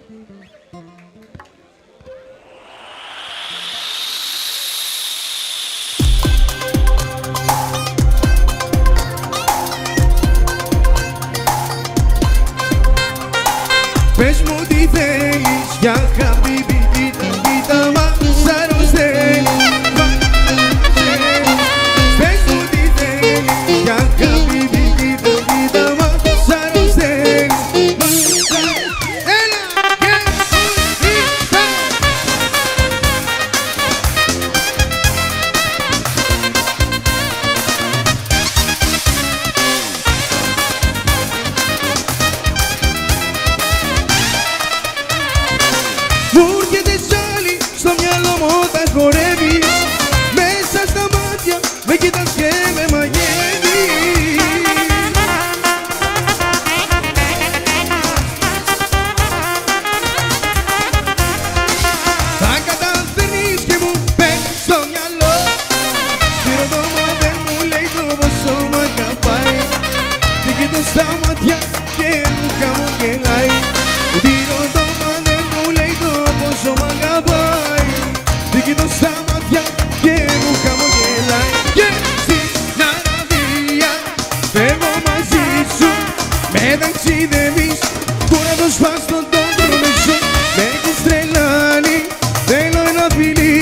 Πες μου τι θέλεις για χαμπίμπι, κοίτα, κοίτα, μας αρρωσταίνεις. Πες μου τι θέλεις για χαμπίμπι, κοίτα, κοίτα, μας αρρωσταίνεις. Έλα και κοίτα. Μου έρχεται ζάλι στο μυαλό μου όταν χορεύεις. Μέσα στα μάτια με κοιτάς και με μαγεύεις. Τα καταφέρνεις και μου παίρνεις στο μυαλό. Τι ρωτώ μα δεν μου λέει το πόσο μ' αγαπάει. Τι κοιτώ στα μάτια και μου χαμογελάει. Τι ρωτώ μα δεν μου λέει το πόσο μ' αγαπάει. Τι κοιτώ στα μάτια και μου χαμογελάει. Και στην Αραβία φεύγω μαζί σου. Με ταξιδεύεις που να το σπάσω τον τρομεσό. Με έχεις τρελάνει, θέλω ένα φιλί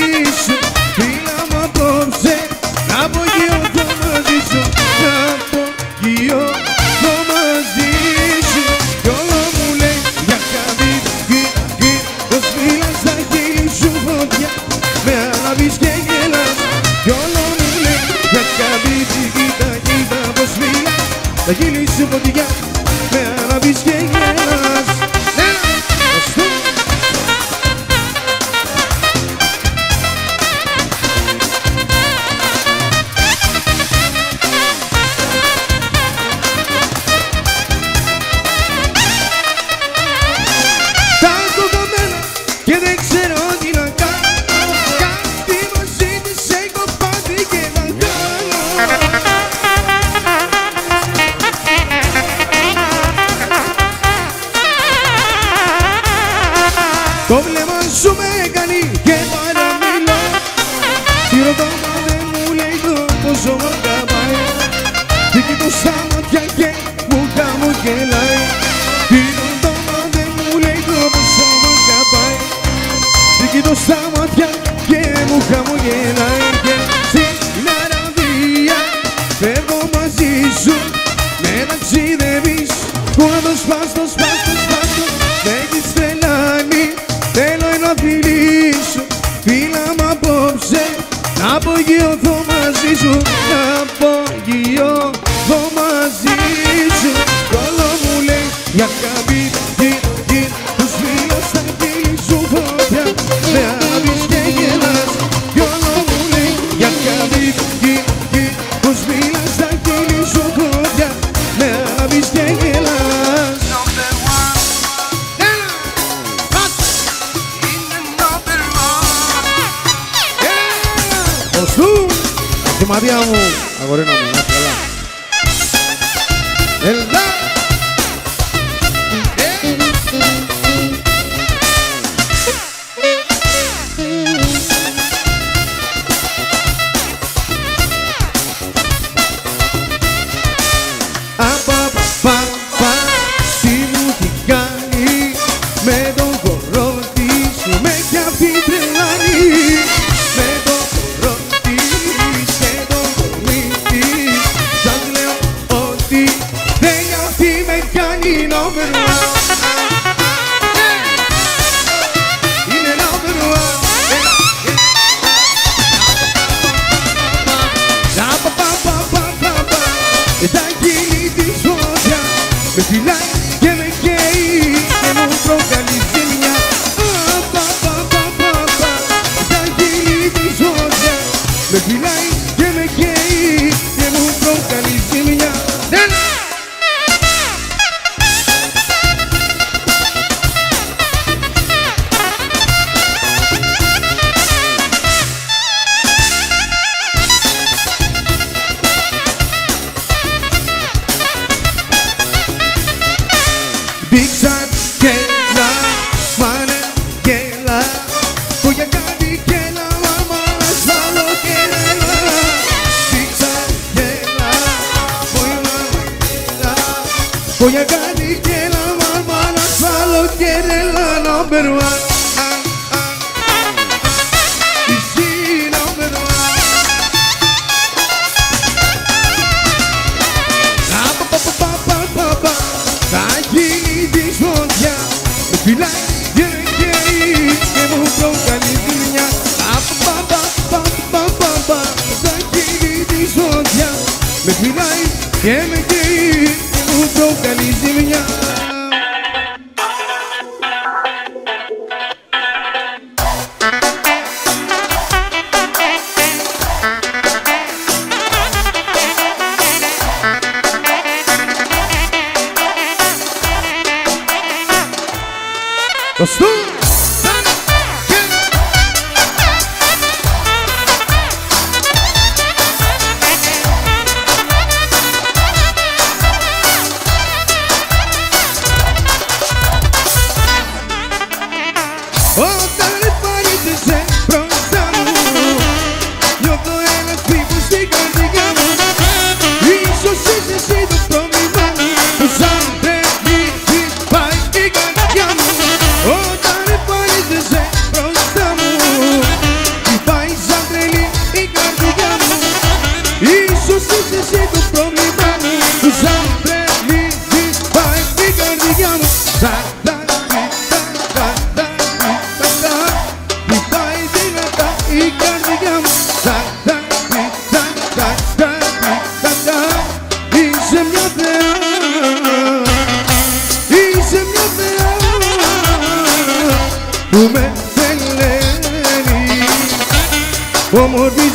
σου. Φίλα μου απόψε, να απογειωθώ μαζί σου. Να απογειωθώ μαζί σου. Κι όλο μου λέει για χαμπίμπι, πως μιλάς στα χείλη σου φωτιά. Με ανάβεις και γελάς. Κι όλο μου λέει για χαμπίμπι, κοίτα, κοίτα, πως μιλάς στα χείλη σου φωτιά. Με ανάβεις και γελάς. Έλα, ως του. Τα έχω κομμένα και δεν ξέρω τι να κάνω. Κάτι μαζί της έχω πάθει και να κάνω. Το βλέμμα σου με κάνει και παραμιλώ. Τι ρωτώ μα δεν μου λέει το πόσο μ' αγαπάει. Τι κοιτώ στα μάτια και μου χαμογελάει. Τι ρωτώ μα δεν μου λέει το πόσο μ' αγαπάει. Τι κοιτώ στα μάτια και μου χαμογελάει. Και στην Αραβία φεύγω μαζί σου. Με ταξιδεύεις που να το σπάσω, σπάσω, σπάσω. Με έχεις τρελάνει, θέλω ένα φιλί σου. Φίλα μ' απόψε, να απογειωθώ μαζί σου. Να απογειωθώ μαζί σου. Κι όλο μου λέει για χαμπίμπι, πως μιλάς στα χείλη σου φωτιά. Με ανάβεις και γελάς. Κι όλο μου λέει για χαμπίμπι, πως μιλάς στα χείλη σου φωτιά. Με ανάβεις και γελάς. Ως του. Και Μαρία μου, αγορίνα μου, να είσαι καλά. Έλα. Τι μου τι κάνει με τον κορώτη σου. Με κι αυτή τρελάνει. Με τον κορώτη και τον κορμί της. Σαν λέω ότι δεν αυτή με κάνει number one. Είναι number one. Τα χείλη της φωτιά με φυλάει και με καίει και μου προκαλεί ζημιά. Τα χείλη της φωτιά με φυλάει και με καίει και μου προκαλεί ζημιά. Δείξαν και να μ' number one. Is she number one? Θα γίνει της φωτιά. Με φυλάει και μου προκαλεί ζημιά. Θα γίνει της φωτιά. Με φυλάει και με καίει και μου προκαλεί ζημιά. Let's do it! Όταν εμφανίζεσαι μπροστά μου, νιώθω ένα χτύπημα στην καρδιά μου. Ίσως είσαι εσύ το πρόβλημα μου, που σαν τρελή χτυπάει η καρδιά μου. Όταν εμφανίζεσαι μπροστά μου, χτυπάει σαν τρελή η καρδιά μου. Ίσως είσαι εσύ το πρόβλημα μου, που σαν τρελή χτυπάει η καρδιά μου. Είσαι μια θεά, είσαι μια θεά που με τρελαίνει, όμορφη